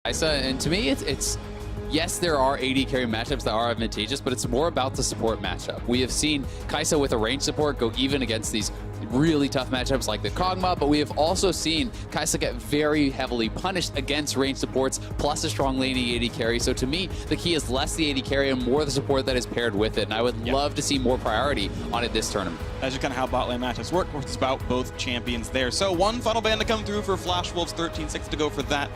Kaisa, and to me, it's yes, there are AD carry matchups that are advantageous, but it's more about the support matchup. We have seen Kaisa with a range support go even against these really tough matchups like the Kog'Maw, but we have also seen Kaisa get very heavily punished against range supports, plus a strong laning AD carry. So to me, the key is less the AD carry and more the support that is paired with it, and I would love to see more priority on it this tournament. That's just kind of how bot lane matchups work. It's about both champions there. So one final ban to come through for Flash Wolves, 13-6 to go for that.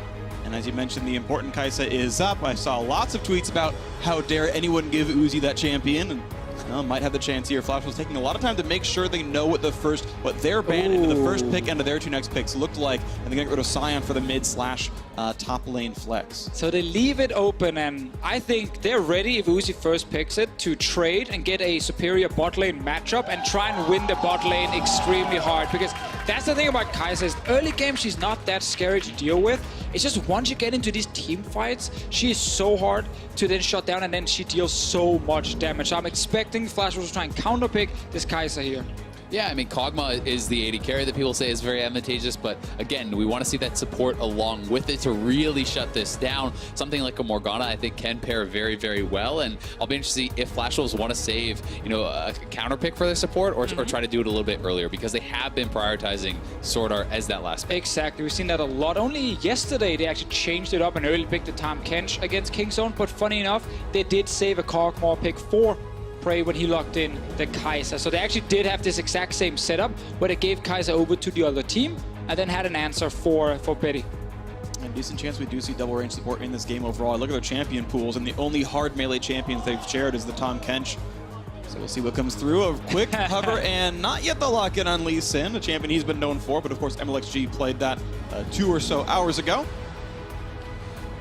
And as you mentioned, the important Kaisa is up. I saw lots of tweets about how dare anyone give Uzi that champion, and might have the chance here. Flash was taking a lot of time to make sure they know what their ban into the first pick and to their two next picks looked like, and they're going to get rid of Sion for the mid/top lane flex. So they leave it open, and I think they're ready if Uzi first picks it to trade and get a superior bot lane matchup and try and win the bot lane extremely hard, because that's the thing about Kaisa is early game she's not that scary to deal with. It's just once you get into these team fights, she is so hard to then shut down, and then she deals so much damage. So I'm expecting Flash Wolves to try and counterpick this Kaisa here. Yeah, I mean, Kog'Maw is the AD carry that people say is very advantageous, but again, we want to see that support along with it to really shut this down. Something like a Morgana, I think, can pair very, very well, and I'll be interested to see if Flash Wolves want to save, a counter pick for their support or try to do it a little bit earlier, because they have been prioritizing Sword Art as that last pick. Exactly, we've seen that a lot. Only yesterday they actually changed it up and early picked the Tahm Kench against Kingzone, but funny enough, they did save a Kog'Maw pick for Prey when he locked in the Kaisa. So they actually did have this exact same setup where they gave Kaisa over to the other team and then had an answer for Betty. And decent chance we do see double range support in this game overall. I look at their champion pools, and the only hard melee champions they've shared is the Tahm Kench. So we'll see what comes through. A quick cover and not yet the lock-in on Lee Sin, a champion he's been known for, but of course MLXG played that 2 or so hours ago.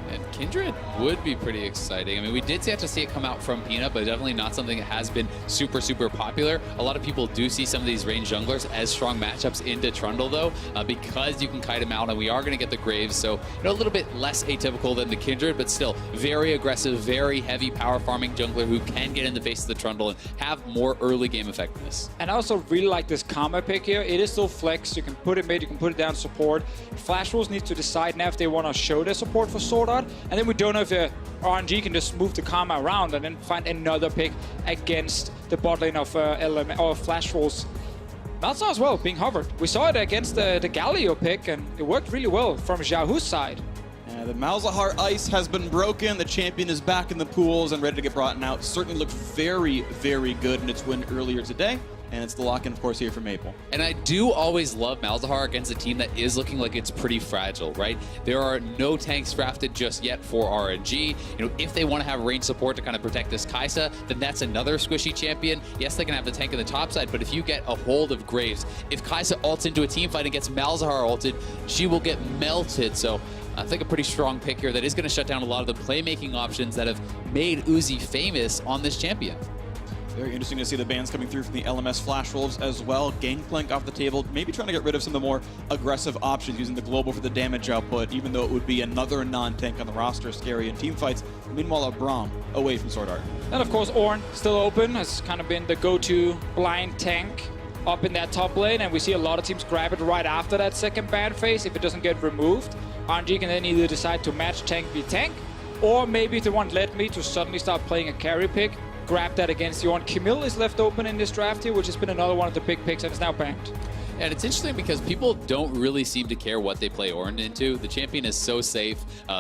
And Kindred would be pretty exciting. I mean, we did have to see it come out from Peanut, but definitely not something that has been super, super popular. A lot of people do see some of these range junglers as strong matchups into Trundle, though, because you can kite him out, and we are going to get the Graves, so a little bit less atypical than the Kindred, but still very aggressive, very heavy power farming jungler who can get in the face of the Trundle and have more early game effectiveness. And I also really like this Karma pick here. It is still flex. You can put it mid, you can put it down support. Flash Wolves need to decide now if they want to show their support for Sword Art. And then we don't know if RNG can just move the Karma around and then find another pick against the bot lane of Flash Wolves. Malzahar as well, being hovered. We saw it against the Galio pick, and it worked really well from Xiaohu's side. The Malzahar ice has been broken. The champion is back in the pools and ready to get brought out. Certainly looked very, very good in its win earlier today. And it's the lock-in, of course, here for Maple. And I do always love Malzahar against a team that is looking like it's pretty fragile, right? There are no tanks drafted just yet for RNG. If they want to have range support to kind of protect this Kaisa, then that's another squishy champion. Yes, they can have the tank on the top side, but if you get a hold of Graves, if Kaisa ults into a team fight and gets Malzahar ulted, she will get melted. So I think a pretty strong pick here that is going to shut down a lot of the playmaking options that have made Uzi famous on this champion. Very interesting to see the bans coming through from the LMS Flash Wolves as well. Gangplank off the table, maybe trying to get rid of some of the more aggressive options, using the Global for the damage output, even though it would be another non-tank on the roster, scary in team fights. Meanwhile, a Braum away from Sword Art. And of course, Ornn still open, has kind of been the go-to blind tank up in that top lane, and we see a lot of teams grab it right after that second ban phase if it doesn't get removed. RNG can then either decide to match tank v tank, or maybe if they want Let Me to suddenly start playing a carry pick, grab that against Ornn. Camille is left open in this draft here, which has been another one of the big picks, and is now banned. And it's interesting because people don't really seem to care what they play Ornn into. The champion is so safe.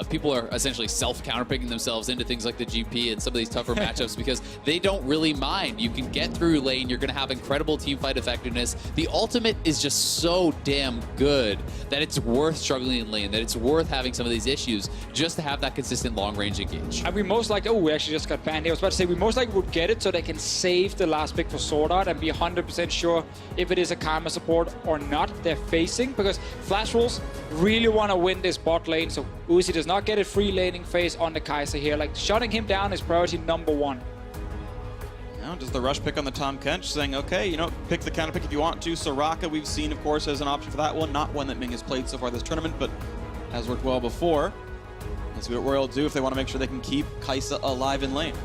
People are essentially self-counterpicking themselves into things like the GP and some of these tougher matchups because they don't really mind. You can get through lane. You're going to have incredible teamfight effectiveness. The ultimate is just so damn good that it's worth struggling in lane, that it's worth having some of these issues just to have that consistent long-range engage. And we most likely, we actually just got banned here. I was about to say, we most likely would get it so they can save the last pick for Sword Art and be 100% sure if it is a Karma support or not they're facing, because Flash Wolves really want to win this bot lane, so Uzi does not get a free laning phase on the Kaisa here. Like, shutting him down is priority number 1. Now, does the rush pick on the Tahm Kench, saying, okay, pick the counter pick if you want to. Soraka, we've seen, of course, as an option for that one. Not one that Ming has played so far this tournament, but has worked well before. Let's see what Royal do if they want to make sure they can keep Kaisa alive in lane.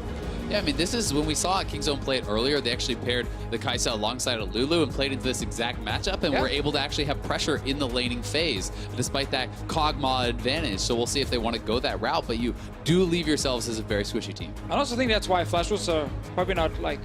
Yeah, I mean, this is when we saw Kingzone play it earlier. They actually paired the Kai'Sa alongside a Lulu and played into this exact matchup, and were able to actually have pressure in the laning phase, despite that Kog'Maw advantage. So we'll see if they want to go that route, but you do leave yourselves as a very squishy team. I also think that's why Flash Wolves are probably not like...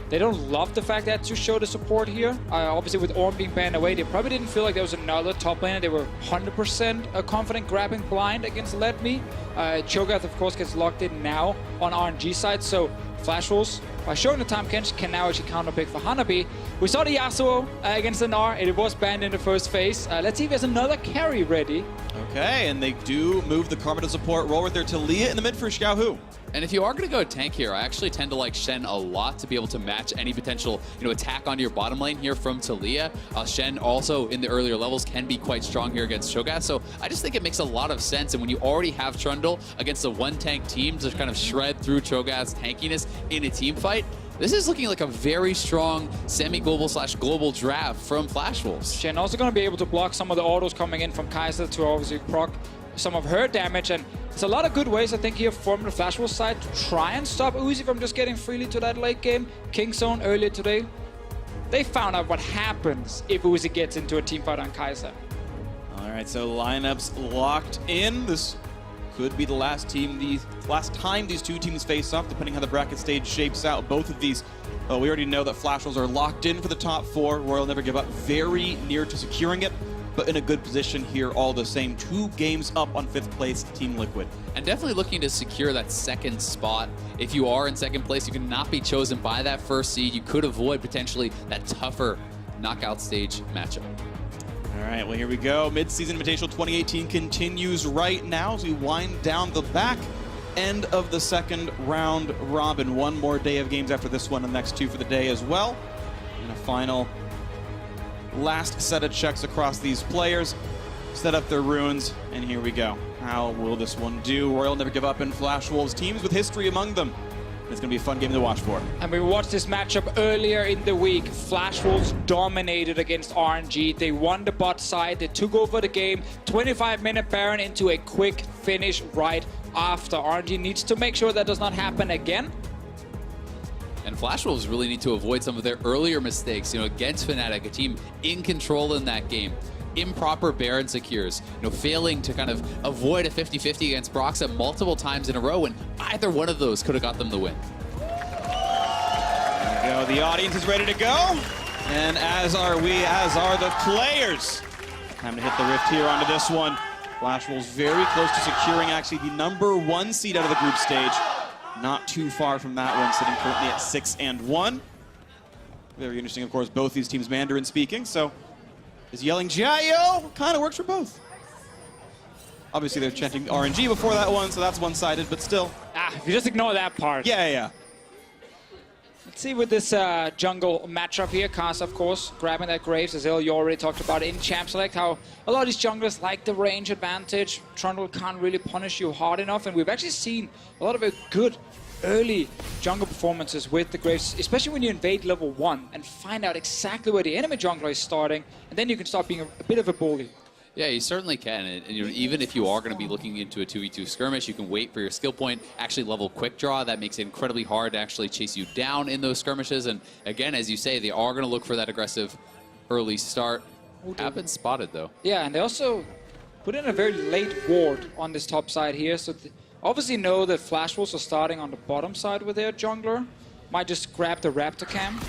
They don't love the fact that to show the support here. Obviously, with Ornn being banned away, they probably didn't feel like there was another top laner. They were 100% confident grabbing blind against Let Me. Cho'Gath, of course, gets locked in now on RNG side. So Flash Wolves, by showing the time Kench, can now actually counter pick for Hanabi. We saw the Yasuo against the Gnar. It was banned in the first phase. Let's see if there's another carry ready. Okay, and they do move the Karma to support. Roll with their Talia in the mid for Xiaohu. And if you are going to go tank here, I actually tend to like Shen a lot to be able to match any potential, attack onto your bottom lane here from Talia. Shen also in the earlier levels can be quite strong here against Cho'Gath, so I just think it makes a lot of sense. And when you already have Trundle against a one-tank team to kind of shred through Cho'Gath's tankiness in a team fight, this is looking like a very strong semi-global/global draft from Flash Wolves. Shen also going to be able to block some of the autos coming in from Kai'Sa to obviously proc some of her damage, and it's a lot of good ways I think here from the Flash Wolves side to try and stop Uzi from just getting freely to that late game. Kingzone earlier today, they found out what happens if Uzi gets into a team fight on Kai'Sa. All right, so lineups locked in. This could be the last time these two teams face off, depending how the bracket stage shapes out. Both of these, we already know that Flash Wolves are locked in for the top 4. Royal Never Give Up, very near to securing it, but in a good position here all the same. 2 games up on 5th place, Team Liquid. And definitely looking to secure that second spot. If you are in second place, you cannot be chosen by that first seed. You could avoid potentially that tougher knockout stage matchup. All right, well, here we go. Mid-season Invitational 2018 continues right now as we wind down the back end of the second round robin. One more day of games after this one, the next 2 for the day as well. And a final last set of checks across these players, set up their runes, and here we go. How will this one do? Royal Never Give Up and Flash Wolves, teams with history among them. It's going to be a fun game to watch for. And we watched this matchup earlier in the week. Flash Wolves dominated against RNG. They won the bot side. They took over the game. 25-minute Baron into a quick finish right after. RNG needs to make sure that does not happen again. And Flash Wolves really need to avoid some of their earlier mistakes, against Fnatic, a team in control in that game. Improper Baron secures, failing to kind of avoid a 50-50 against Broxah multiple times in a row, and either one of those could have got them the win. There we go. The audience is ready to go, and as are we, as are the players. Time to hit the rift here onto this one. Flash Wolves very close to securing actually the #1 seed out of the group stage. Not too far from that one, sitting currently at 6-1. Very interesting, of course, both these teams Mandarin speaking, so is yelling Jiayo kind of works for both. Obviously, they're chanting RNG before that one, so that's one-sided, but still. If you just ignore that part. Yeah. Let's see with this jungle matchup here. Kai'Sa, of course, grabbing that Graves, as you already talked about in Champ Select, how a lot of these junglers like the range advantage. Trundle can't really punish you hard enough, and we've actually seen a lot of good early jungle performances with the Graves, especially when you invade level 1 and find out exactly where the enemy jungler is starting, and then you can start being a bit of a bully. Yeah, you certainly can. And even if you are going to be looking into a 2v2 skirmish, you can wait for your skill point, actually level quick draw. That makes it incredibly hard to actually chase you down in those skirmishes. And again, as you say, they are going to look for that aggressive early start. Have been spotted, though. Yeah, and they also put in a very late ward on this top side here. So obviously know that Flash Wolves are starting on the bottom side with their jungler. Might just grab the Raptor cam.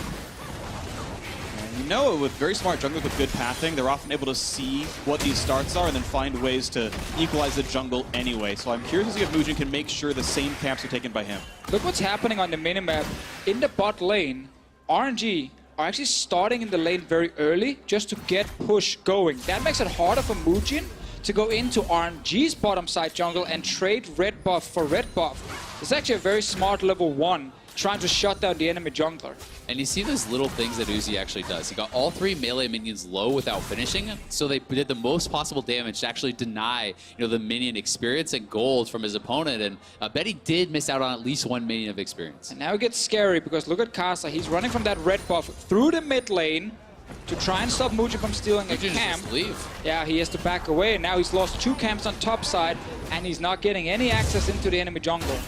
With very smart junglers with good pathing, they're often able to see what these starts are and then find ways to equalize the jungle anyway. So I'm curious to see if Mujin can make sure the same camps are taken by him. Look what's happening on the minimap. In the bot lane, RNG are actually starting in the lane very early just to get push going. That makes it harder for Mujin to go into RNG's bottom side jungle and trade red buff for red buff. It's actually a very smart level 1 trying to shut down the enemy jungler. And you see those little things that Uzi actually does. He got all 3 melee minions low without finishing, so they did the most possible damage to actually deny, the minion experience and gold from his opponent. And I bet he did miss out on at least 1 minion of experience. And now it gets scary because look at Kai'Sa. He's running from that red buff through the mid lane to try and stop Mujin from stealing a camp. Just leave. Yeah, he has to back away. Now he's lost 2 camps on top side, and he's not getting any access into the enemy jungle.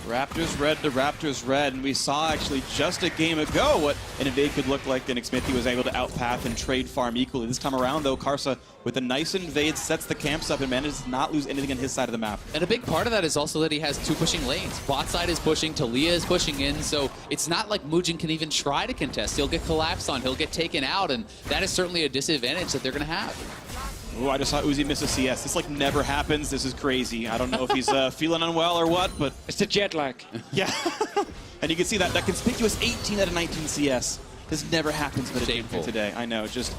Raptors red to Raptors red, and we saw actually just a game ago what an invade could look like. Then Xmithie was able to outpath and trade farm equally. This time around, though, Karsa with a nice invade sets the camps up and manages to not lose anything on his side of the map. And a big part of that is also that he has two pushing lanes. Bot side is pushing, Talia is pushing in, so it's not like Mugen can even try to contest. He'll get collapsed on, he'll get taken out, and that is certainly a disadvantage that they're going to have. Oh, I just saw Uzi miss a CS. This like never happens. This is crazy. I don't know if he's feeling unwell or what, but It's the jet lag. yeah. And you can see that conspicuous 18 out of 19 CS. This never happens but Shameful. today. I know, just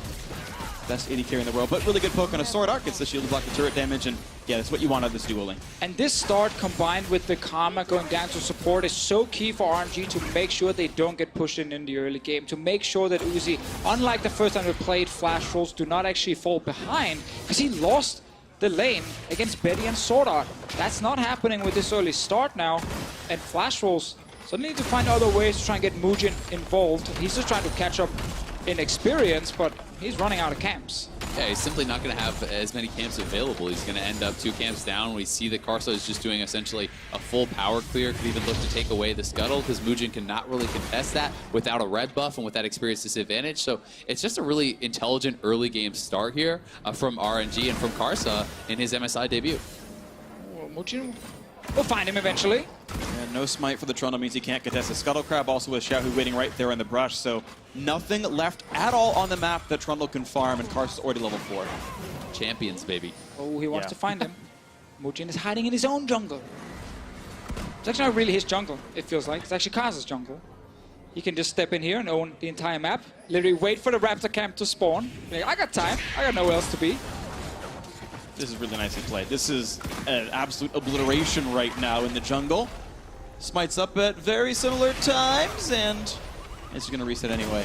best AD carry in the world. But really good poke on a Sword Art. Gets the shield to block the turret damage, and yeah, that's what you want out of this duo lane. And this start combined with the Karma going down to support is so key for RNG to make sure they don't get pushed in the early game. To make sure that Uzi, unlike the first time we played Flash Rolls, do not actually fall behind. Because he lost the lane against Betty and Sword Art. That's not happening with this early start now. And Flash Rolls suddenly need to find other ways to try and get Mugen involved. He's just trying to catch up in experience, but he's running out of camps. Yeah, he's simply not going to have as many camps available. He's going to end up 2 camps down. We see that Karsa is just doing essentially a full power clear. Could even look to take away the scuttle because Mugen cannot really contest that without a red buff and with that experience disadvantage. So it's just a really intelligent early game start here from RNG and from Karsa in his MSI debut. Well, Mugen will find him eventually. And no smite for the Trundle means he can't contest the Scuttle Crab, also with Xiaohu waiting right there in the brush, so nothing left at all on the map that Trundle can farm, and Karsa's already level 4. Champions, baby. Oh, he wants Yeah. to find him. Mugen is hiding in his own jungle. It's actually not really his jungle, it feels like. It's actually Karsa's jungle. He can just step in here and own the entire map. Literally wait for the Raptor camp to spawn. Like, I got time. I got nowhere else to be. This is really nicely played. This is an absolute obliteration right now in the jungle. Smite's up at very similar times, and it's going to reset anyway.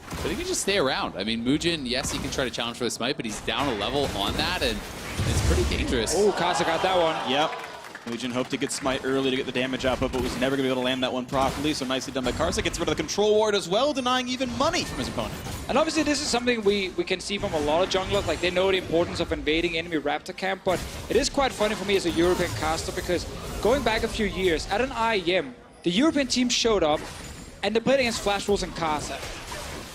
But he can just stay around. I mean, Mugen, yes, he can try to challenge for the smite, but he's down a level on that, and it's pretty dangerous. Oh, Karsa got that one. Yep. Mugen hoped to get smite early to get the damage out, but was never going to be able to land that one properly, so nicely done by Karsa. Gets rid of the control ward as well, denying even money from his opponent. And obviously this is something we can see from a lot of junglers, like they know the importance of invading enemy Raptor camp, but it is quite funny for me as a European caster because going back a few years, at an IEM, the European team showed up and they played against Flash Wolves and Karsa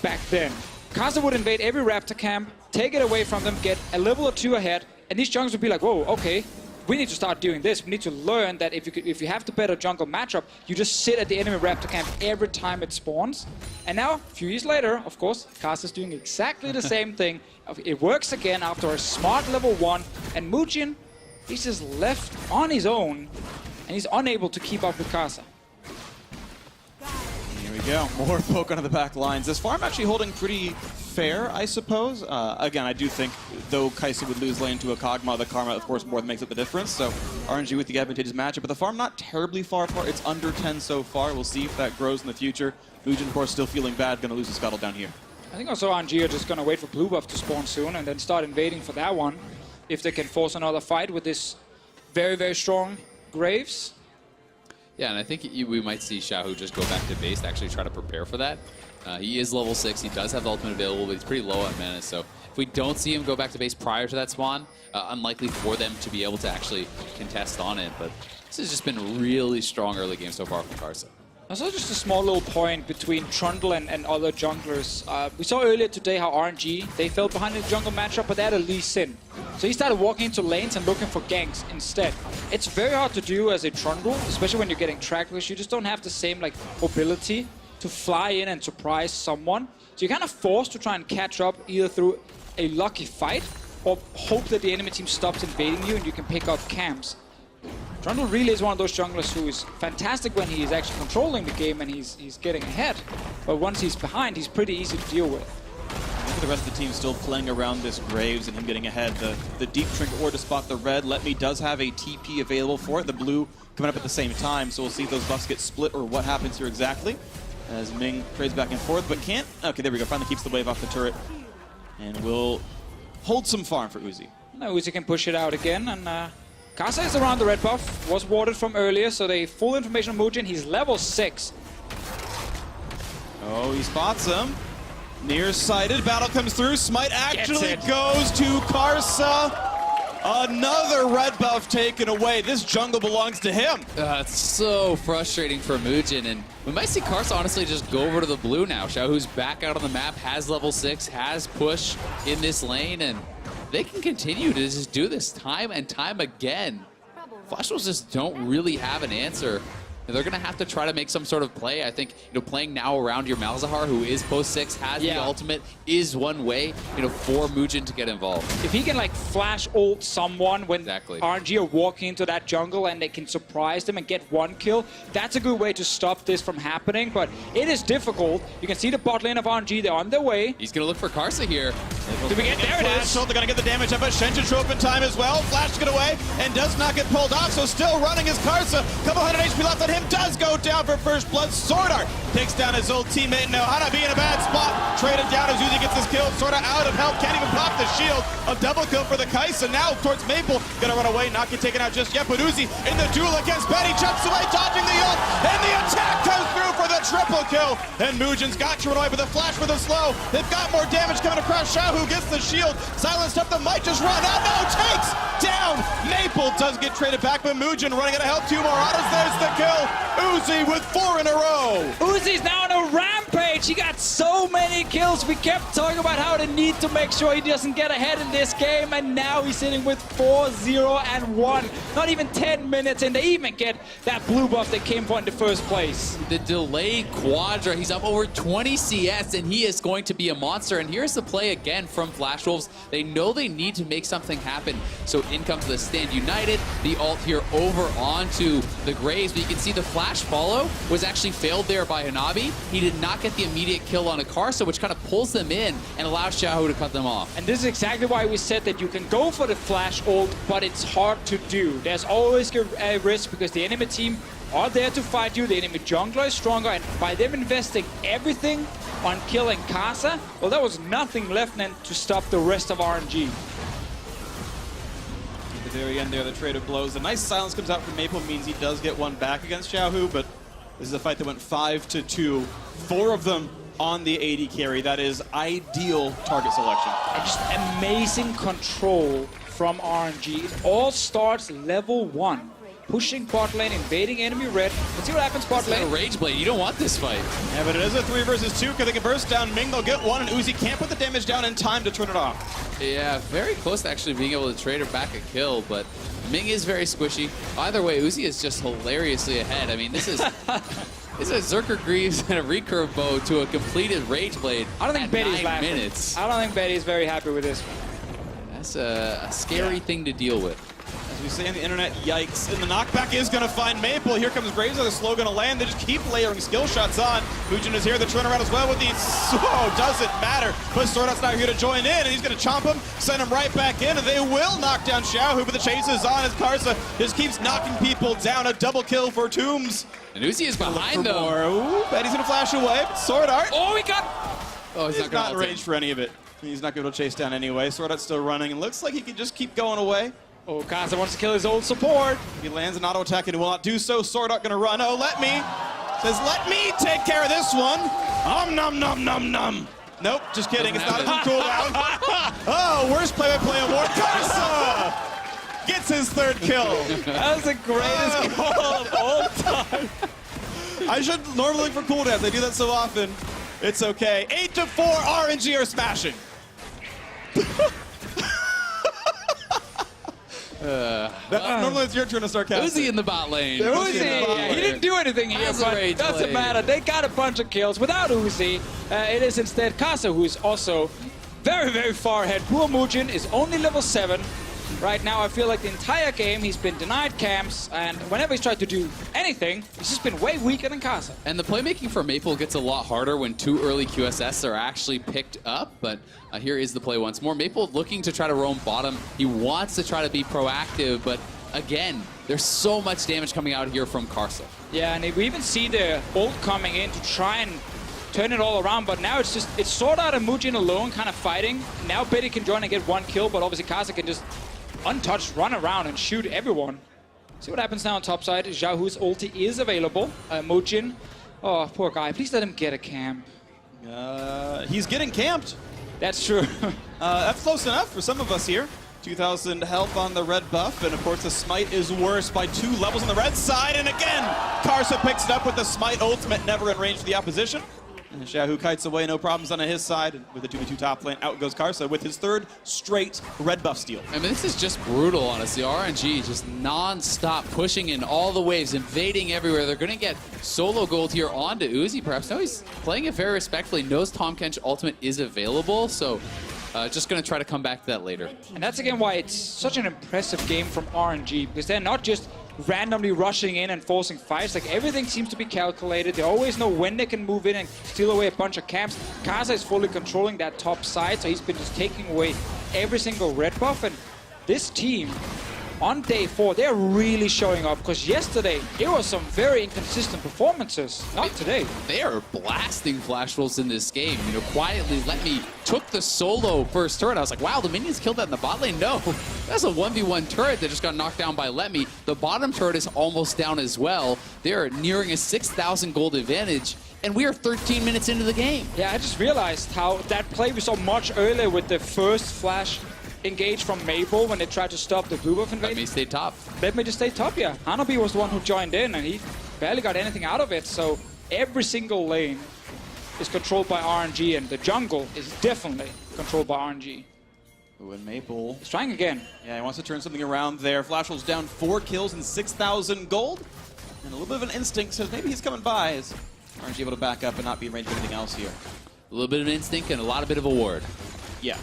back then. Karsa would invade every Raptor camp, take it away from them, get a level or 2 ahead, and these junglers would be like, whoa, okay, we need to start doing this. We need to learn that if you have the better jungle matchup, you just sit at the enemy Raptor camp every time it spawns. And now, a few years later, of course, Karsa's doing exactly the same thing. It works again after a smart level 1, and Mugen, he's just left on his own, and he's unable to keep up with Karsa. Here we go. More poke onto the back lines. This farm actually holding pretty fair, I suppose. Again, I do think, though Kaisa would lose lane to a Kog'Maw, the Karma, of course, more than makes up the difference. So RNG with the advantageous matchup. But the farm not terribly far apart. It's under 10 so far. We'll see if that grows in the future. Mugen, of course, still feeling bad. Going to lose the Scuttle down here. I think also RNG are just going to wait for blue buff to spawn soon and then start invading for that one. If they can force another fight with this very, very strong Graves. Yeah, and I think we might see Xiaohu just go back to base to actually try to prepare for that. He is level 6. He does have the ultimate available, but he's pretty low on mana. So if we don't see him go back to base prior to that spawn, unlikely for them to be able to actually contest on it. But this has just been a really strong early game so far from Karsa. Also, just a small little point between Trundle and other junglers. We saw earlier today how RNG, they fell behind in the jungle matchup, but they had a Lee Sin. So he started walking into lanes and looking for ganks instead. It's very hard to do as a Trundle, especially when you're getting tracked, because you just don't have the same like mobility to fly in and surprise someone. So you're kind of forced to try and catch up either through a lucky fight or hope that the enemy team stops invading you and you can pick up camps. Trundle really is one of those junglers who is fantastic when he is actually controlling the game and he's getting ahead. But once he's behind, he's pretty easy to deal with. I think the rest of the team still playing around this Graves and him getting ahead. The deep trinket ward to spot the red. Let Me does have a TP available for it. The blue coming up at the same time, so we'll see if those buffs get split or what happens here exactly. As Ming trades back and forth, but can't. Okay, there we go. Finally keeps the wave off the turret. And will hold some farm for Uzi. Now Uzi can push it out again, and Karsa is around the red buff. Was warded from earlier, so they full information on Mugen. He's level 6. Oh, he spots him. Nearsighted. Battle comes through. Smite actually it. goes to Karsa. Another red buff taken away. This jungle belongs to him. It's so frustrating for Mugen, and we might see Karsa honestly just go over to the blue now. Xiaohu's back out on the map, has level 6, has push in this lane, and they can continue to just do this time and time again. Flash Wolves just don't really have an answer. They're going to have to try to make some sort of play. I think, playing now around your Malzahar, who is post 6, has the ultimate, is one way, for Mugen to get involved. If he can, like, flash ult someone when RNG are walking into that jungle and they can surprise them and get one kill, that's a good way to stop this from happening, but it is difficult. You can see the bot lane of RNG, they're on their way. He's going to look for Karsa here. Do we get there? It is. They're going to get the damage up, but Shenchen trope in time as well. Flash to get away and does not get pulled off, so still running is Karsa. Couple hundred HP left on him, does go down for first blood. Swordart takes down his old teammate. Now Hana be in a bad spot. Traded down as Uzi gets his kill. Swordart out of help, can't even pop the shield. A double kill for the Kai'Sa. Now towards Maple, gonna run away, not get taken out just yet, but Uzi in the duel against Betty, jumps away, dodging the ult, and the attack comes through for the triple kill. And Mugen's got to run away with a flash for the slow. They've got more damage coming across. Xiaohu gets the shield, silenced up, the might just run out. No, takes down Maple, does get traded back, but Mugen running out of help. 2 more autos, there's the kill. Uzi with 4 in a row. Uzi's now on a rampage. He got so many kills. We kept talking about how they need to make sure he doesn't get ahead in this game, and now he's sitting with 4-0-1. Not even 10 minutes, and they even get that blue buff they came for in the first place. The delayed Quadra, he's up over 20 CS, and he is going to be a monster. And here's the play again from Flash Wolves. They know they need to make something happen, so in comes the Stand United. The ult here over onto the Graves, but you can see the flash follow was actually failed there by Hanabi. He did not get the immediate kill on a Karsa, which kind of pulls them in and allows Xiaohu to cut them off. And this is exactly why we said that you can go for the flash ult, but it's hard to do. There's always a risk because the enemy team are there to fight you. The enemy jungler is stronger, and by them investing everything on killing Karsa, well, there was nothing left then to stop the rest of RNG. At the very end there, the trade of blows. A nice silence comes out from Maple, means he does get one back against Xiaohu, but this is a fight that went 5-2. 4 of them on the AD carry. That is ideal target selection. And just amazing control from RNG. It all starts level 1. Pushing bot lane, invading enemy red. Let's see what happens bot lane. Rage Blade, you don't want this fight. Yeah, but it is a 3 versus 2, because they can burst down Ming, they'll get one, and Uzi can't put the damage down in time to turn it off. Yeah, very close to actually being able to trade her back a kill, but Ming is very squishy. Either way, Uzi is just hilariously ahead. I mean, this is this is Zerker Greaves and a recurve bow to a completed Rage Blade. I don't think Betty's laughing. Minutes. I don't think Betty's very happy with this one. That's a scary thing to deal with. As we say on the internet, yikes. And the knockback is going to find Maple. Here comes Graves, the slow going to land. They just keep layering skill shots on. Mugen is here, the turnaround as well with the... Oh, doesn't matter. But Sordat's not here to join in, and he's going to chomp him, send him right back in, and they will knock down Xiaohu, but the chase is on as Karsa just keeps knocking people down. A double kill for Tombs. And Uzi is behind them. Ooh, Betty's going to flash away. Sword Art. Oh, he got... Oh, he's not in range for any of it. He's not going to chase down anyway. Sword Art's still running, and looks like he can just keep going away. Oh, Karsa wants to kill his old support. He lands an auto attack and will not do so. Sword Art gonna run. Oh, let me. Says, let me take care of this one. Nom nom nom nom. Nope, just kidding. It's not a cooldown. Oh, worst play-by-play award. Karsa gets his 3rd kill. That was the greatest call of all time. I should normally look for cooldowns. They do that so often. It's okay. 8-4, RNG are smashing. Normally it's your turn to start casting. Uzi in the bot lane. Uzi, he didn't do anything here, but it doesn't matter. They got a bunch of kills. Without Uzi, it is instead Karsa, who is also very, very far ahead. Poor Mugen is only level 7. Right now, I feel like the entire game, he's been denied camps, and whenever he's tried to do anything, he's just been way weaker than Karsa. And the playmaking for Maple gets a lot harder when 2 early QSS are actually picked up, but here is the play once more. Maple looking to try to roam bottom. He wants to try to be proactive, but again, there's so much damage coming out here from Karsa. Yeah, and we even see the ult coming in to try and turn it all around, but now it's Sword Art and Mugen alone kind of fighting. Now Betty can join and get 1 kill, but obviously Karsa can just untouched run around and shoot everyone. See what happens now on top side. Xiaohu's ulti is available. Mugen, oh, poor guy. Please let him get a camp. He's getting camped. That's true. That's close enough for some of us here. 2,000 health on the red buff, and of course the smite is worse by 2 levels on the red side, and again, Karsa picks it up with the smite ultimate, never in range for the opposition. And Xiaohu kites away, no problems on his side, and with a 2v2 top lane, out goes Karsa with his 3rd straight red buff steal. I mean, this is just brutal, honestly. RNG just non-stop pushing in all the waves, invading everywhere. They're going to get solo gold here onto Uzi, perhaps. No, he's playing it very respectfully, knows Tahm Kench ultimate is available, so just going to try to come back to that later. And that's again why it's such an impressive game from RNG, because they're not just randomly rushing in and forcing fights. Like, everything seems to be calculated. They always know when they can move in and steal away a bunch of camps. Karsa is fully controlling that top side, so he's been just taking away every single red buff. And this team, on day 4, they're really showing up, because yesterday it was some very inconsistent performances. Not today. They are blasting Flash Wolves in this game. You know, quietly, Let Me took the solo first turret. I was like, wow, the minions killed that in the bot lane? No, that's a 1v1 turret that just got knocked down by Let Me. The bottom turret is almost down as well. They're nearing a 6,000 gold advantage, and we are 13 minutes into the game. Yeah, I just realized how that play we saw much earlier with the first Flash engage from Maple when they tried to stop the blue buff invasion. Let Me stay top. Let Me just stay top, yeah. Hanabi was the one who joined in, and he barely got anything out of it. So every single lane is controlled by RNG, and the jungle is definitely controlled by RNG. When Maple... He's trying again. Yeah, he wants to turn something around there. Flash Wolves down 4 kills and 6,000 gold. And a little bit of an instinct says maybe he's coming by. Is RNG able to back up and not be in range of anything else here? A little bit of an instinct and a lot of bit of a ward. Yeah.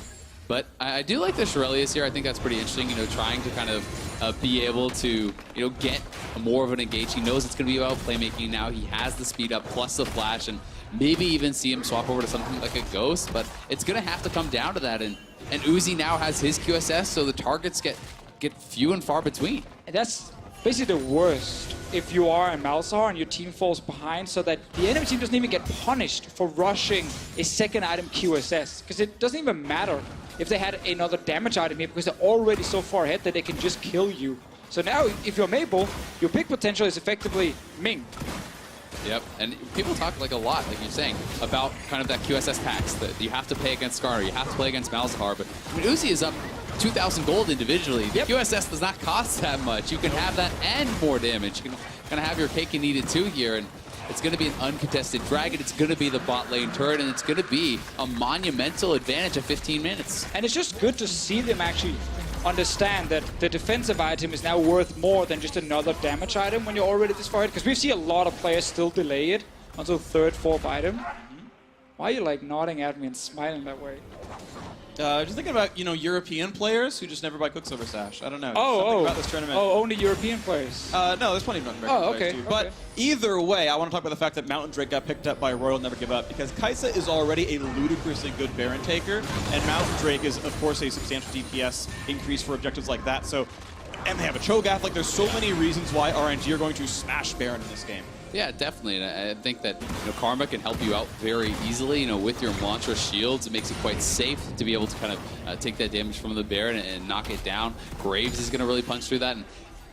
But I do like the Shirelius here. I think that's pretty interesting, you know, trying to kind of be able to, you know, get more of an engage. He knows it's going to be about playmaking now. He has the speed up plus the flash, and maybe even see him swap over to something like a Ghost, but it's going to have to come down to that. And Uzi now has his QSS, so the targets get few and far between. And that's basically the worst if you are a Malzahar and your team falls behind, so that the enemy team doesn't even get punished for rushing a second item QSS, because it doesn't even matter if they had another damage item here, because they're already so far ahead that they can just kill you. So now, if you're Maple, your pick potential is effectively Ming. Yep, and people talk like a lot, like you're saying, about kind of that QSS tax that you have to pay against Skarner, you have to play against Malzahar, but I mean, Uzi is up 2,000 gold individually. The QSS does not cost that much. You can have that and more damage. You can kind of have your cake and eat it too here, and it's going to be an uncontested dragon. It's going to be the bot lane turret, and it's going to be a monumental advantage of 15 minutes. And it's just good to see them actually understand that the defensive item is now worth more than just another damage item when you're already this far ahead. Because we see a lot of players still delay it until 3rd, 4th item. Why are you like nodding at me and smiling that way? Just thinking about, you know, European players who just never buy Quicksilver Sash. I don't know. Oh, about this tournament. Oh, only European players. No, there's plenty of North American players too. But okay. either way, I want to talk about the fact that Mountain Drake got picked up by Royal Never Give Up, because Kaisa is already a ludicrously good Baron taker, and Mountain Drake is, of course, a substantial DPS increase for objectives like that. So, and they have a Cho'Gath. Like, there's so many reasons why RNG are going to smash Baron in this game. Yeah, definitely, and I think that, you know, Karma can help you out very easily. You know, with your Mantra shields, it makes it quite safe to be able to kind of take that damage from the Baron and knock it down. Graves is going to really punch through that,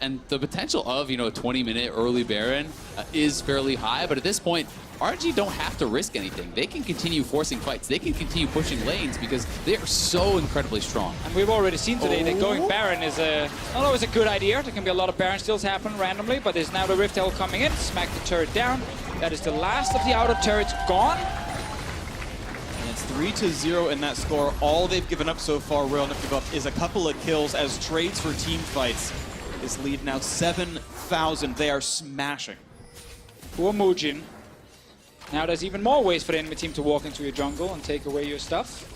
and the potential of, you know, a 20-minute early Baron is fairly high. But at this point, RNG don't have to risk anything. They can continue forcing fights. They can continue pushing lanes because they are so incredibly strong. And we've already seen today that going Baron is not always a good idea. There can be a lot of Baron steals happen randomly, but there's now the Rift Herald coming in, smack the turret down. That is the last of the outer turrets gone. And it's 3-0 in that score. All they've given up so far, Royal Never Give Up, is a couple of kills as trades for team fights. This lead now 7,000. They are smashing. Poor Mujin. Now there's even more ways for the enemy team to walk into your jungle and take away your stuff.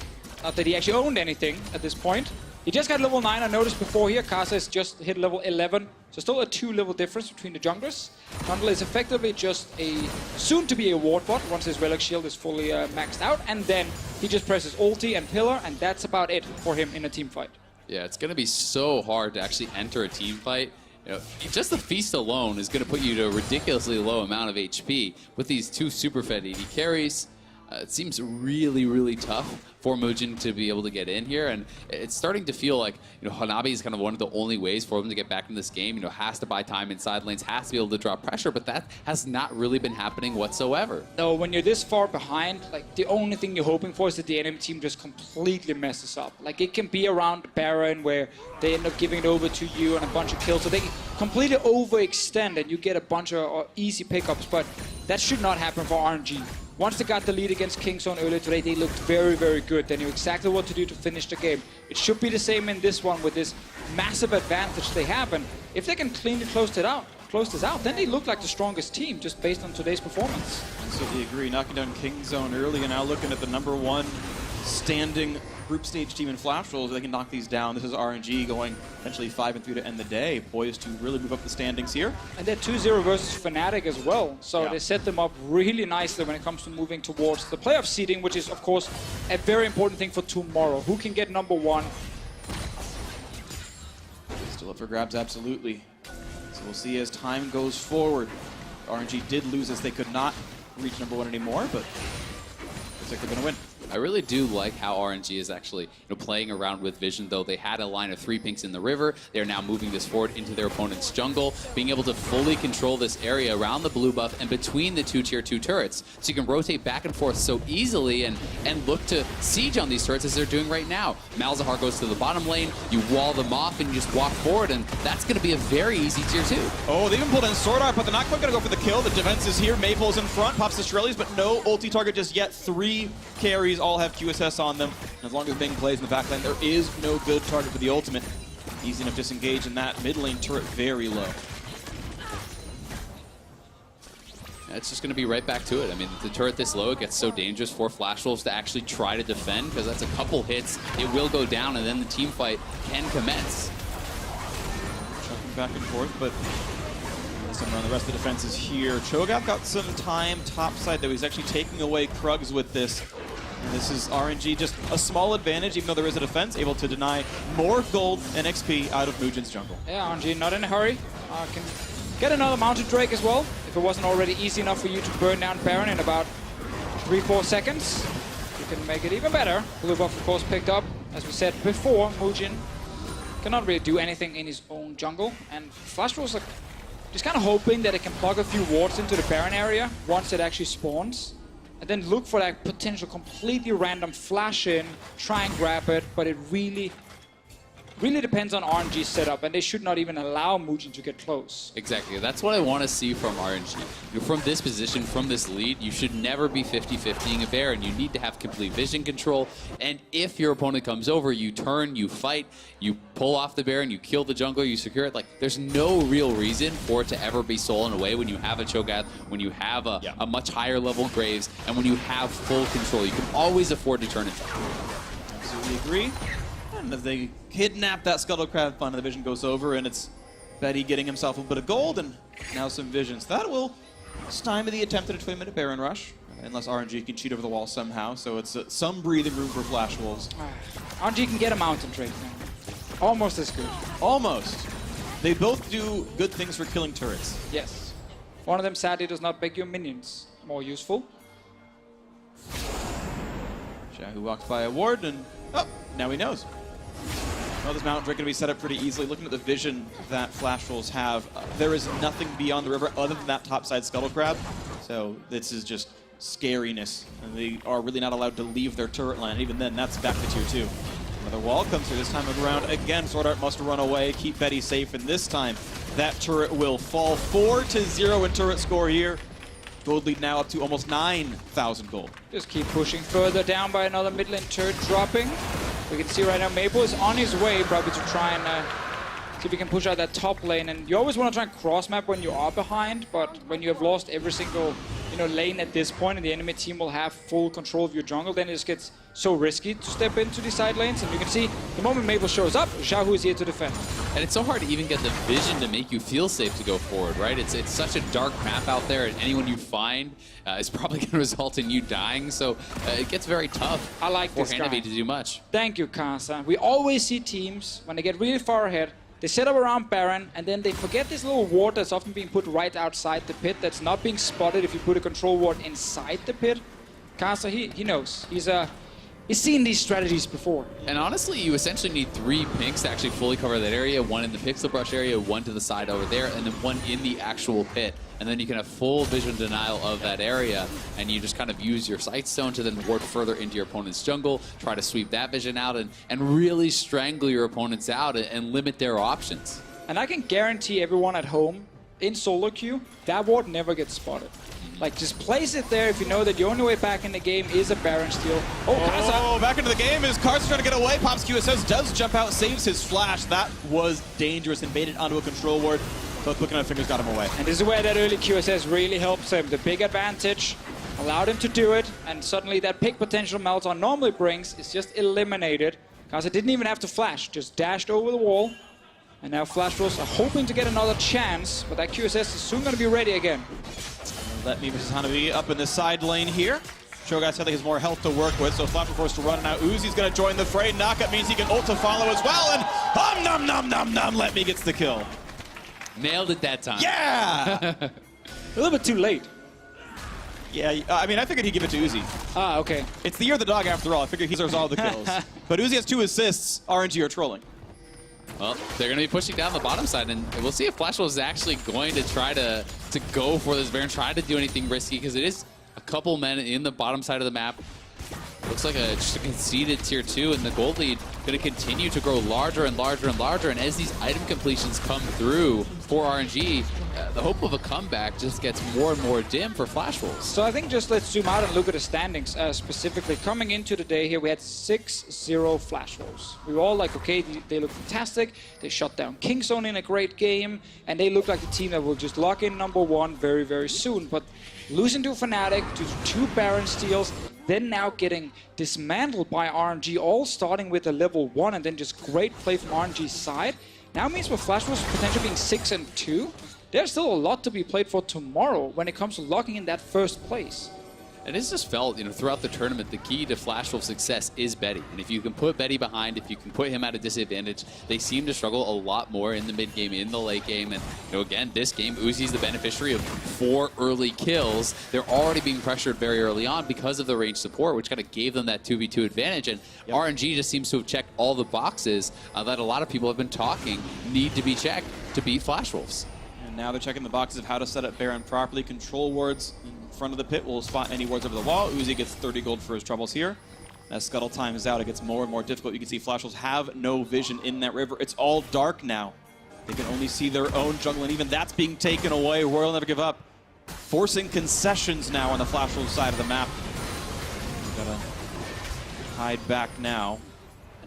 Not that he actually owned anything at this point. He just got level 9, I noticed before here. Karsa has just hit level 11. So still a 2-level difference between the junglers. Trundle is effectively just a soon-to-be a ward bot once his Relic Shield is fully maxed out. And then he just presses ulti and pillar, and that's about it for him in a team fight. Yeah, it's going to be so hard to actually enter a team fight. You know, just the feast alone is going to put you to a ridiculously low amount of HP with these 2 super fed AD carries. It seems really, really tough for Mujin to be able to get in here, and it's starting to feel like, Hanabi is kind of one of the only ways for him to get back in this game. Has to buy time inside lanes, has to be able to drop pressure, but that has not really been happening whatsoever. No, when you're this far behind, like, the only thing you're hoping for is that the enemy team just completely messes up. Like, it can be around Baron where they end up giving it over to you and a bunch of kills, so they completely overextend and you get a bunch of easy pickups, but that should not happen for RNG. Once they got the lead against Kingzone earlier today, they looked very, very good. They knew exactly what to do to finish the game. It should be the same in this one with this massive advantage they have. And if they can cleanly close this out, then they look like the strongest team just based on today's performance. Absolutely agree. Knocking down Kingzone early, and now looking at the #1 standing group stage team in Flash Rolls. They can knock these down. This is RNG going essentially 5-3 to end the day, poised to really move up the standings here. And they're 2-0 versus Fnatic as well, so yeah, they set them up really nicely when it comes to moving towards the playoff seeding, which is, of course, a very important thing for tomorrow. Who can get #1? Still up for grabs, absolutely. So we'll see as time goes forward. RNG did lose as they could not reach #1 anymore, but looks like they're going to win. I really do like how RNG is actually playing around with vision, though. They had a line of 3 pinks in the river. They're now moving this forward into their opponent's jungle, being able to fully control this area around the blue buff and between the 2 tier 2 turrets. So you can rotate back and forth so easily and look to siege on these turrets as they're doing right now. Malzahar goes to the bottom lane, you wall them off, and you just walk forward, and that's going to be a very easy tier 2. Oh, they even pulled in Sword Art, but they're not quite going to go for the kill. The defense is here. Maple's in front, pops the Shirley's, but no ulti target just yet. 3 carries all have QSS on them. And as long as Bing plays in the back lane, there is no good target for the ultimate. Easy enough to disengage in that mid lane turret very low. It's just going to be right back to it. I mean, the turret this low, it gets so dangerous for Flash Wolves to actually try to defend, because that's a couple hits, it will go down, and then the team fight can commence. Jumping back and forth, but around the rest of the defense is here. Cho'Gath got some time topside, though. He's actually taking away Krugs with this. And this is RNG, just a small advantage, even though there is a defense, able to deny more gold and XP out of Mujin's jungle. Yeah, RNG not in a hurry. Can get another Mounted Drake as well, if it wasn't already easy enough for you to burn down Baron in about 3-4 seconds. You can make it even better. Blue buff, of course, picked up. As we said before, Mujin cannot really do anything in his own jungle. And Flash Rolls are just kind of hoping that it can plug a few wards into the Baron area once it actually spawns. And then look for that potential completely random flash in, try and grab it, but it really depends on RNG's setup, and they should not even allow Mujin to get close. Exactly. That's what I want to see from RNG. From this position, from this lead, you should never be 50-50ing a Baron. You need to have complete vision control, and if your opponent comes over, you turn, you fight, you pull off the Baron, you kill the jungler, you secure it. Like, there's no real reason for it to ever be stolen away when you have a Cho'Gath, when you have a much higher level Graves, and when you have full control. You can always afford to turn it. Absolutely agree. And as they kidnap that Scuttle Crab fun, the vision goes over, and it's Betty getting himself a bit of gold, and now some visions. That will stymie the attempt at a 20-minute Baron rush, unless RNG can cheat over the wall somehow, so it's some breathing room for Flash Wolves. RNG can get a Mountain Drake now. Almost as good. Almost. They both do good things for killing turrets. Yes. One of them sadly does not beg your minions. More useful. Shahu walks by a ward, and oh, now he knows. Well, this Mountain Drake going to be set up pretty easily. Looking at the vision that Flash Wolves have, there is nothing beyond the river other than that topside Scuttle Crab. So this is just scariness. And they are really not allowed to leave their turret line. Even then, that's back to tier 2. Another wall comes through this time around. Again, Sword Art must run away, keep Betty safe, and this time that turret will fall 4-0 in turret score here. Gold lead now up to almost 9,000 gold. Just keep pushing further down by another mid lane turret dropping. We can see right now Maple is on his way probably to try and see if he can push out that top lane. And you always want to try and cross map when you are behind, but when you have lost every single lane at this point and the enemy team will have full control of your jungle, then it just gets so risky to step into the side lanes. And you can see the moment Maple shows up, Xiaohu is here to defend. And it's so hard to even get the vision to make you feel safe to go forward, right? It's such a dark map out there, and anyone you find is probably going to result in you dying. So it gets very tough for Hanabi to do much. Thank you, Kasa. We always see teams, when they get really far ahead, they set up around Baron, and then they forget this little ward that's often being put right outside the pit that's not being spotted if you put a control ward inside the pit. Kai'Sa, he knows. He's seen these strategies before. And honestly, you essentially need 3 pinks to actually fully cover that area. 1 in the pixel brush area, 1 to the side over there, and then 1 in the actual pit. And then you can have full vision denial of that area, and you just kind of use your sight stone to then ward further into your opponent's jungle, try to sweep that vision out, and really strangle your opponents out and limit their options. And I can guarantee everyone at home, in solo queue, that ward never gets spotted. Like, just place it there if you know that the only way back in the game is a Baron steal. Oh, Kai'Sa! Oh, back into the game is Karsa trying to get away. Pops QSS does jump out, saves his flash. That was dangerous and baited onto a control ward. Both looking at fingers got him away. And this is where that early QSS really helps him. The big advantage allowed him to do it, and suddenly that pick potential Meltdown normally brings is just eliminated. Kai'Sa didn't even have to flash, just dashed over the wall. And now Flash Wolves are hoping to get another chance, but that QSS is soon going to be ready again. Let me versus Hanabi up in the side lane here. Cho'Gath said he has more health to work with, so Flash will forced to run. And now Uzi's going to join the fray. Knockup means he can ult to follow as well, and nom nom nom nom, Let Me gets the kill. Nailed it that time. Yeah! A little bit too late. Yeah, I mean, I figured he'd give it to Uzi. Ah, okay. It's the year of the dog after all. I figured he deserves all the kills. But Uzi has 2 assists. RNG are trolling. Well, they're going to be pushing down the bottom side, and we'll see if Flash Wolves is actually going to try to go for this Baron, try to do anything risky, because it is a couple men in the bottom side of the map. Looks like just a conceded tier 2, and the gold lead going to continue to grow larger and larger and larger. And as these item completions come through for RNG, the hope of a comeback just gets more and more dim for Flash Wolves. So I think just let's zoom out and look at the standings specifically. Coming into the day here, we had 6-0 Flash Wolves. We were all like, okay, they look fantastic. They shut down Kingzone in a great game, and they look like the team that will just lock in #1 very, very soon. But losing to Fnatic, to 2 Baron steals, then now getting dismantled by RNG, all starting with a level 1, and then just great play from RNG's side. Now means for Flash Wolves potentially being 6-2, there's still a lot to be played for tomorrow when it comes to locking in that first place. And it's just felt, throughout the tournament, the key to Flash Wolves' success is Betty. And if you can put Betty behind, if you can put him at a disadvantage, they seem to struggle a lot more in the mid game, in the late game. And, again, this game, Uzi's the beneficiary of 4 early kills. They're already being pressured very early on because of the range support, which kind of gave them that 2v2 advantage. And RNG just seems to have checked all the boxes that a lot of people have been talking need to be checked to beat Flash Wolves. And now they're checking the boxes of how to set up Baron properly. Control wards in front of the pit will spot any wards over the wall. Uzi gets 30 gold for his troubles here. As Scuttle times out, it gets more and more difficult. You can see Flash Wolves have no vision in that river. It's all dark now. They can only see their own jungle, and even that's being taken away. Royal never give up. Forcing concessions now on the Flash Wolves side of the map. We've got to hide back now.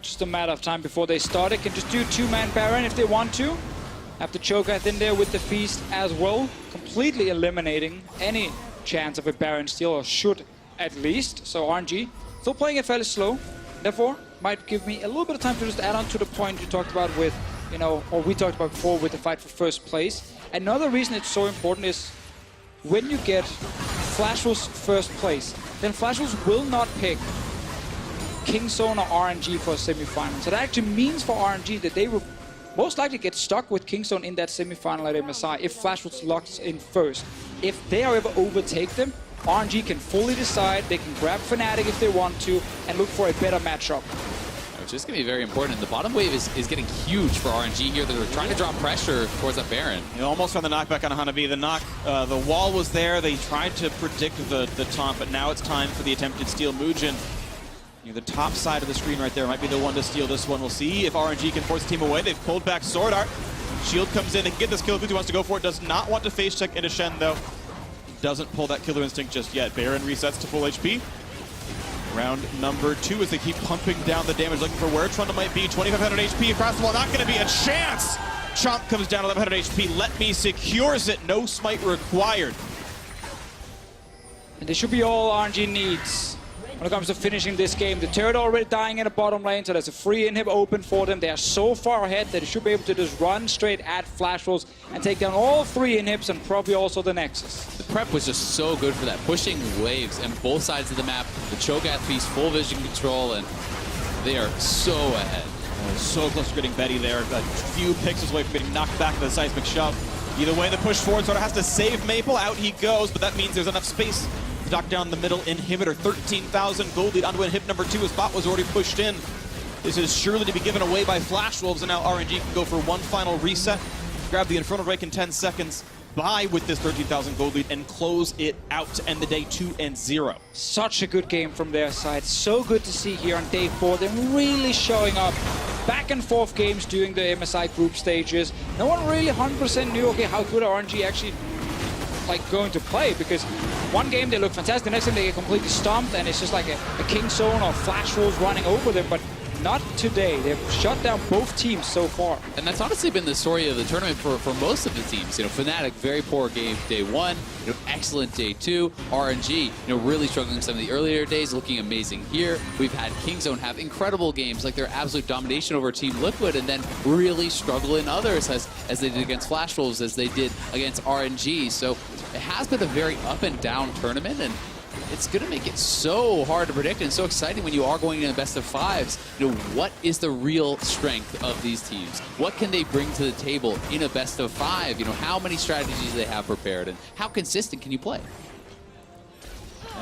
Just a matter of time before they start. They can just do 2-man Baron if they want to. Have the Cho'Gath in there with the Feast as well, completely eliminating any chance of a Baron steal, or should at least. So RNG still playing it fairly slow, therefore might give me a little bit of time to just add on to the point you talked about with, or we talked about before with the fight for first place. Another reason it's so important is when you get Flash Wolves first place, then Flash Wolves will not pick Kingzone or RNG for a semi-final. So that actually means for RNG that they will most likely get stuck with Kingzone in that semi-final at MSI if Flash Wolves locks in first. If they are able to overtake them, RNG can fully decide, they can grab Fnatic if they want to, and look for a better matchup. Which is going to be very important. The bottom wave is getting huge for RNG here. They're trying to drop pressure towards that Baron. You almost found the knockback on Hanabi. The wall was there. They tried to predict the taunt, but now it's time for the attempted steal. Mugen, the top side of the screen right there might be the one to steal this one. We'll see if RNG can force the team away. They've pulled back Sword Art. Shield comes in. They can get this kill. Uzi wants to go for it. Does not want to face check into Shen, though. Doesn't pull that killer instinct just yet. Baron resets to full HP. Round number 2 as they keep pumping down the damage, looking for where Trundle might be. 2,500 HP across the wall. Not going to be a chance. Chomp comes down 1,100 HP. Let Me secures it. No smite required. And this should be all RNG needs when it comes to finishing this game. The turret already dying in the bottom lane, so there's a free inhib open for them. They are so far ahead that they should be able to just run straight at Flash Wolves and take down all 3 inhibs and probably also the Nexus. The prep was just so good for that, pushing waves on both sides of the map. The Cho'Gath Feast, full vision control, and they are so ahead. So close to getting Betty there. A few pixels away from getting knocked back to the seismic shove. Either way, the push forward sort of has to save Maple. Out he goes, but that means there's enough space Duck down the middle, Inhibitor, 13,000 gold lead onto Inhib number 2 as bot was already pushed in. This is surely to be given away by Flash Wolves, and now RNG can go for one final reset, grab the Infernal Break in 10 seconds, buy with this 13,000 gold lead, and close it out to end the day 2-0. Such a good game from their side. So good to see here on day 4. They're really showing up. Back and forth games during the MSI group stages. No one really 100% knew, okay, how good RNG actually going to play, because one game they look fantastic, the next game they get completely stomped, and it's just like a King Zone or Flash Wolves running over them, but not today. They've shut down both teams so far. And that's honestly been the story of the tournament for most of the teams. You know, Fnatic, very poor game day 1, you know, excellent day 2. RNG, you know, really struggling some of the earlier days, looking amazing here. We've had Kingzone have incredible games, like their absolute domination over Team Liquid, and then really struggle in others, as they did against Flash Wolves, as they did against RNG. So it has been a very up and down tournament, and it's going to make it so hard to predict and so exciting when you are going into the best of 5s. You know, what is the real strength of these teams? What can they bring to the table in a best of 5? You know, how many strategies do they have prepared, and how consistent can you play?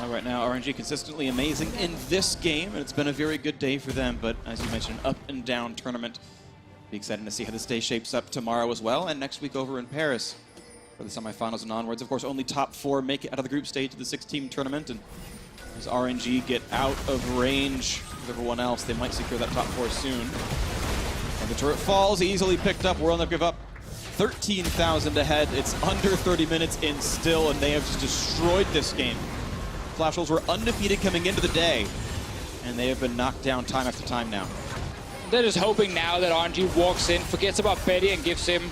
Right now, RNG consistently amazing in this game, and it's been a very good day for them, but as you mentioned, up and down tournament. Be excited to see how this day shapes up tomorrow as well, and next week over in Paris for the semifinals and onwards. Of course, only top 4 make it out of the group stage to the 6-team tournament, and as RNG get out of range with everyone else, they might secure that top 4 soon. And the turret falls, easily picked up. World Never Give Up, 13,000 ahead. It's under 30 minutes in still, and they have just destroyed this game. Flash Wolves were undefeated coming into the day, and they have been knocked down time after time now. They're just hoping now that RNG walks in, forgets about Betty, and gives him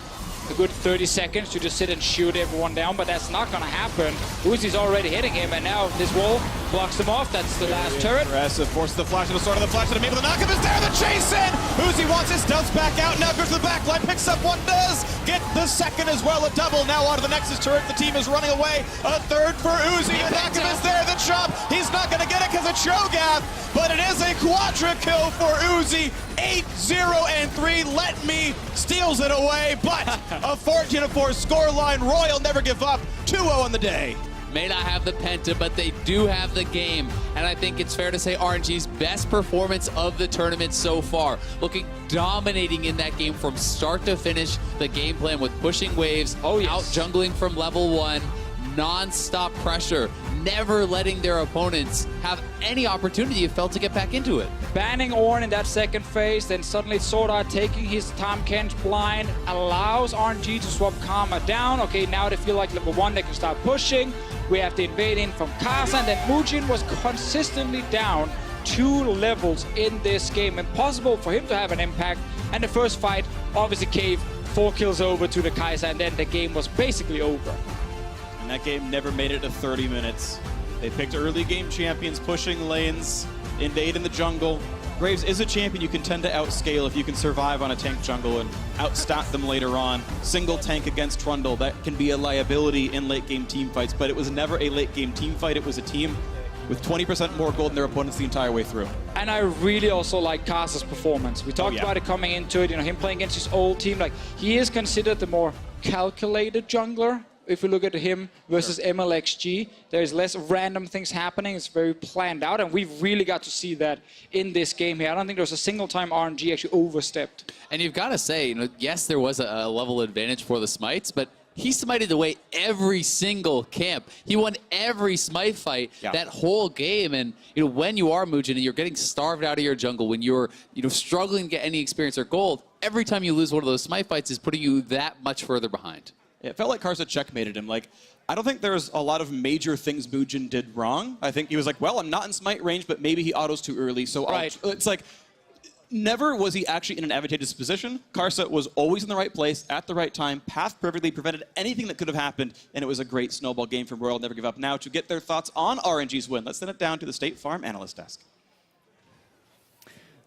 a good 30 seconds to just sit and shoot everyone down, but that's not going to happen. Uzi's already hitting him, and now this wall blocks him off. That's the last turret. Aggressive, forces the flash to the start of the flash, and able to knock him. Is there the chase in? Uzi wants his stealth back out, now goes to the back line, picks up one, does get the second as well, a double. Now onto the Nexus turret, the team is running away. A third for Uzi, the knock him is there, the chop. He's not going to get it because of Cho'Gath, but it is a quadra kill for Uzi. 8-0-3, Let Me steals it away, but a 14-4 scoreline. Royal Never Give Up, 2-0 on the day. May not have the penta, but they do have the game. And I think it's fair to say RNG's best performance of the tournament so far. Looking dominating in that game from start to finish. The game plan with pushing waves, out jungling from level 1, non-stop pressure, never letting their opponents have any opportunity, it felt, to get back into it. Banning Ornn in that second phase, then suddenly Sword Art taking his Tahm Kench blind allows RNG to swap Karma down. Okay, now they feel like level 1, they can start pushing. We have the invading from Kasa, and then Mujin was consistently down 2 levels in this game. Impossible for him to have an impact. And the first fight, obviously Cave, 4 kills over to the Kai'Sa, and then the game was basically over. And that game never made it to 30 minutes. They picked early game champions, pushing lanes, invade in the jungle. Graves is a champion you can tend to outscale if you can survive on a tank jungle and outstat them later on. Single tank against Trundle, that can be a liability in late game team fights, but it was never a late game team fight. It was a team with 20% more gold than their opponents the entire way through. And I really also like Kasa's performance. We talked about it coming into it, you know, him playing against his old team. Like, he is considered the more calculated jungler. If we look at him versus MLXG, there's less random things happening. It's very planned out, and we've really got to see that in this game here. I don't think there was a single time RNG actually overstepped. And you've got to say, you know, yes, there was a level advantage for the Smites, but he smited away every single camp. He won every smite fight that whole game. And you know, when you are Mujin and you're getting starved out of your jungle, when you're struggling to get any experience or gold, every time you lose one of those smite fights is putting you that much further behind. It felt like Karsa checkmated him. Like, I don't think there's a lot of major things Mujin did wrong. I think he was like, well, I'm not in smite range, but maybe he autos too early. So it's like, never was he actually in an advantageous position. Karsa was always in the right place at the right time, pathed perfectly, prevented anything that could have happened, and it was a great snowball game from Royal Never Give Up. Now, to get their thoughts on RNG's win, let's send it down to the State Farm analyst desk.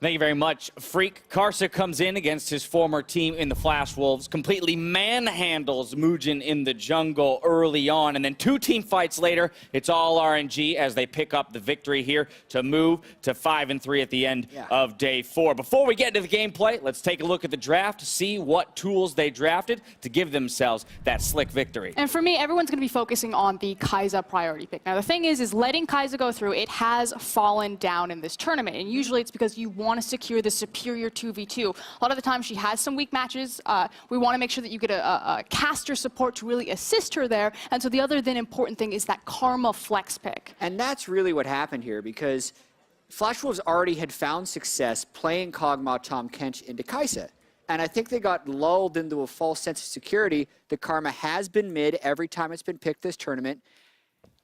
Thank you very much, Freak. Karsa comes in against his former team in the Flash Wolves, completely manhandles Mugen in the jungle early on, and then 2 team fights later, it's all RNG as they pick up the victory here to move to 5-3 at the end of day 4. Before we get into the gameplay, let's take a look at the draft, see what tools they drafted to give themselves that slick victory. And for me, everyone's going to be focusing on the Kai'Sa priority pick. Now, the thing is letting Kai'Sa go through, it has fallen down in this tournament, and usually it's because you want to secure the superior 2v2. A lot of the time she has some weak matches. We want to make sure that you get a caster support to really assist her there. And so the other then important thing is that Karma flex pick. And that's really what happened here, because Flash Wolves already had found success playing Kog'Maw Tahm Kench into Kai'Sa. And I think they got lulled into a false sense of security that Karma has been mid every time it's been picked this tournament.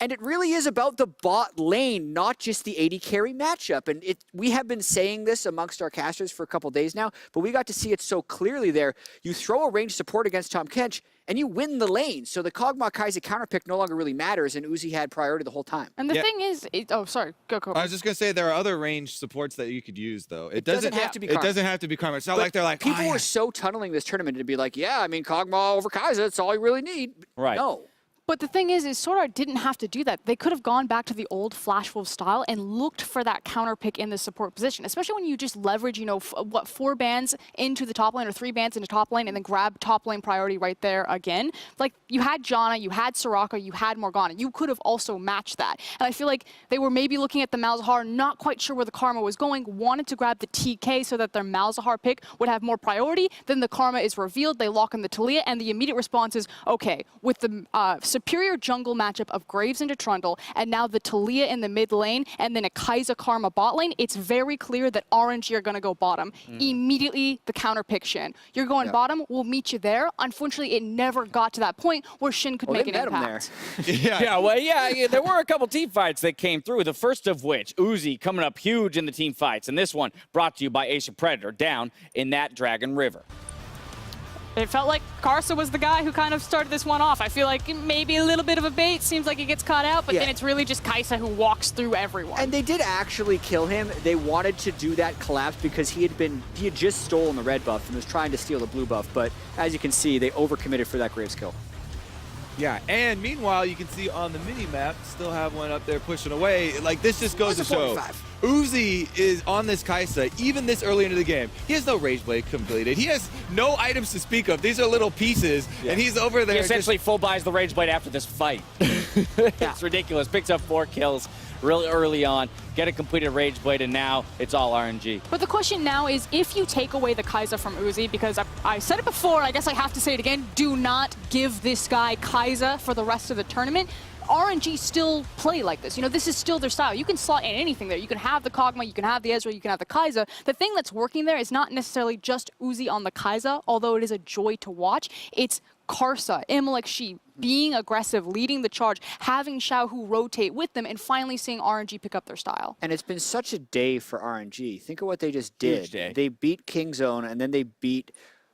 And it really is about the bot lane, not just the AD carry matchup. And we have been saying this amongst our casters for a couple days now, but we got to see it so clearly there. You throw a ranged support against Tahm Kench, and you win the lane. So the Kog'Maw Kai'Sa counter pick no longer really matters, and Uzi had priority the whole time. And the thing is, oh, sorry, go, Kobe. I was just going to say there are other ranged supports that you could use, though. It doesn't have to be Karma. It doesn't have to be Karma. It's not But like they're like, people were so tunneling this tournament to be like, yeah, I mean, Kog'Maw over Kai'Sa, that's all you really need. Right. No. But the thing is Sora didn't have to do that. They could have gone back to the old Flash Wolf style and looked for that counter pick in the support position, especially when you just leverage, you know, 4 bans into the top lane or 3 bans into top lane and then grab top lane priority right there again. Like, you had Janna, you had Soraka, you had Morgana. You could have also matched that. And I feel like they were maybe looking at the Malzahar, not quite sure where the Karma was going, wanted to grab the TK so that their Malzahar pick would have more priority. Then the Karma is revealed, they lock in the Taliyah, and the immediate response is, okay, with the superior jungle matchup of Graves into Trundle, and now the Taliyah in the mid lane, and then a Kai'Sa Karma bot lane, it's very clear that RNG are going to go bottom. Immediately, the counter pick Shin. You're going bottom, we'll meet you there. Unfortunately, it never got to that point where Shin could make an impact. There were a couple team fights that came through, the first of which, Uzi coming up huge in the team fights, and this one brought to you by Asia Predator down in that Dragon River. It felt like Karsa was the guy who kind of started this one off. I feel like maybe a little bit of a bait. Seems like he gets caught out, but then it's really just Kai'Sa who walks through everyone. And they did actually kill him. They wanted to do that collapse because he had just stolen the red buff and was trying to steal the blue buff. But as you can see, they overcommitted for that Graves kill. Yeah, and meanwhile, you can see on the mini-map, still have one up there pushing away. Like, this just goes to show, Uzi is on this Kai'Sa, even this early into the game. He has no Rage Blade completed. He has no items to speak of. These are little pieces, and he's over there. He essentially full buys the Rage Blade after this fight. It's ridiculous. Picks up 4 kills really early on, get a completed Rage Blade, and now it's all RNG. But the question now is, if you take away the Kai'Sa from Uzi, because I said it before, and I guess I have to say it again, do not give this guy Kai'Sa for the rest of the tournament. RNG still play like this. You know, this is still their style. You can slot in anything there. You can have the Kog'Maw, you can have the Ezreal, you can have the Kai'Sa. The thing that's working there is not necessarily just Uzi on the Kai'Sa, although it is a joy to watch. It's Karsa, Immelec She, being aggressive, leading the charge, having Xiao rotate with them, and finally seeing RNG pick up their style. And it's been such a day for RNG. Think of what they just did. Huge day. They beat Kingzone, and then they beat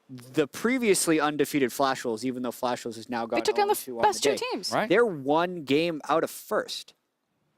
the previously undefeated Flash Wolves, even though Flash Wolves has now got They took down the best 2 teams. Right. They're 1 game out of first.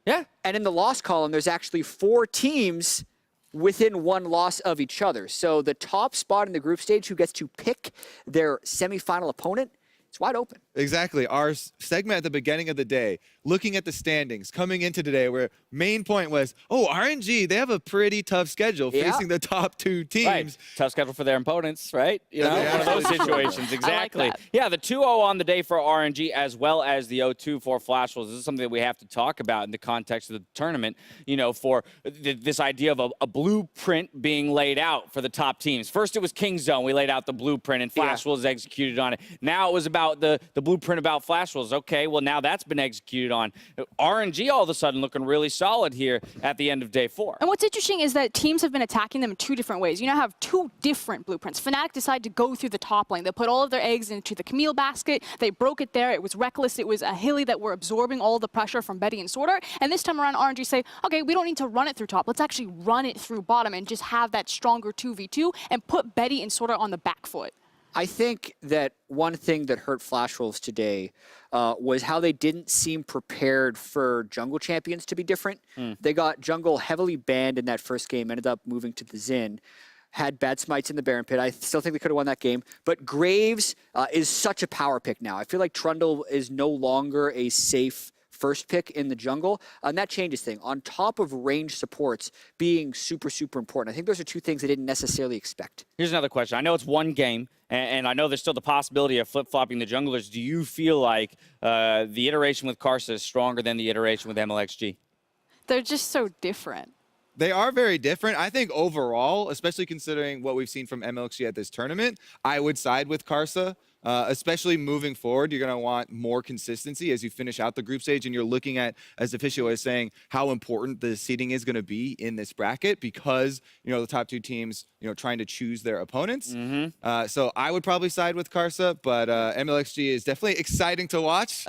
Yeah. And in the loss column, there's actually 4 teams within 1 loss of each other. So the top spot in the group stage who gets to pick their semifinal opponent, it's wide open. Exactly. Our segment at the beginning of the day, looking at the standings, coming into today, where main point was, oh, RNG, they have a pretty tough schedule facing the top 2 teams. Right. Tough schedule for their opponents, right? You know, one of those situations, exactly. that. Yeah, the 2-0 on the day for RNG as well as the 0-2 for Flash Wolves. This is something that we have to talk about in the context of the tournament, you know, for this idea of a blueprint being laid out for the top teams. First it was Kingzone. We laid out the blueprint and Flash Wolves executed on it. Now it was about the blueprint about Flash Wolves. Okay, well now that's been executed on. RNG all of a sudden looking really solid here at the end of day 4. And what's interesting is that teams have been attacking them in 2 different ways. You now have 2 different blueprints. Fnatic decided to go through the top lane. They put all of their eggs into the Camille basket. They broke it there. It was reckless. It was a Hilly that were absorbing all the pressure from Betty and Sorter. And this time around, RNG say, okay, we don't need to run it through top. Let's actually run it through bottom and just have that stronger 2v2 and put Betty and Sorter on the back foot. I think that one thing that hurt Flash Wolves today was how they didn't seem prepared for jungle champions to be different. They got jungle heavily banned in that first game, ended up moving to the Xin, had bad smites in the Baron Pit. I still think they could have won that game. But Graves is such a power pick now. I feel like Trundle is no longer a safe first pick in the jungle, and that changes things. On top of range supports being super, super important. I think those are two things I didn't necessarily expect. Here's another question. I know it's one game, and I know there's still the possibility of flip-flopping the junglers. Do you feel like the iteration with Karsa is stronger than the iteration with MLXG? They're just so different. They are very different. I think overall, especially considering what we've seen from MLXG at this tournament, I would side with Karsa. Especially moving forward, you're going to want more consistency as you finish out the group stage, and you're looking at, as Officio was saying, how important the seeding is going to be in this bracket because, the top two teams, trying to choose their opponents. So I would probably side with Karsa, but MLXG is definitely exciting to watch.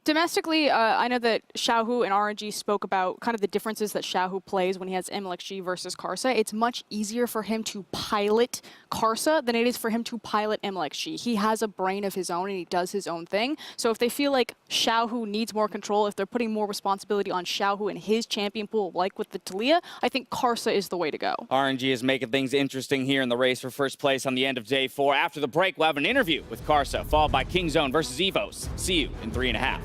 Domestically, I know that Xiaohu and RNG spoke about kind of the differences that Xiaohu plays when he has MLXG versus Karsa. It's much easier for him to pilot Karsa than it is for him to pilot MLXG. He has a brain of his own and he does his own thing. So if they feel like Xiaohu needs more control, if they're putting more responsibility on Xiaohu and his champion pool, like with the Taliyah, I think Karsa is the way to go. RNG is making things interesting here in the race for first place on the end of day 4. After the break, we'll have an interview with Karsa, followed by Kingzone versus Evos. See you in 3.5.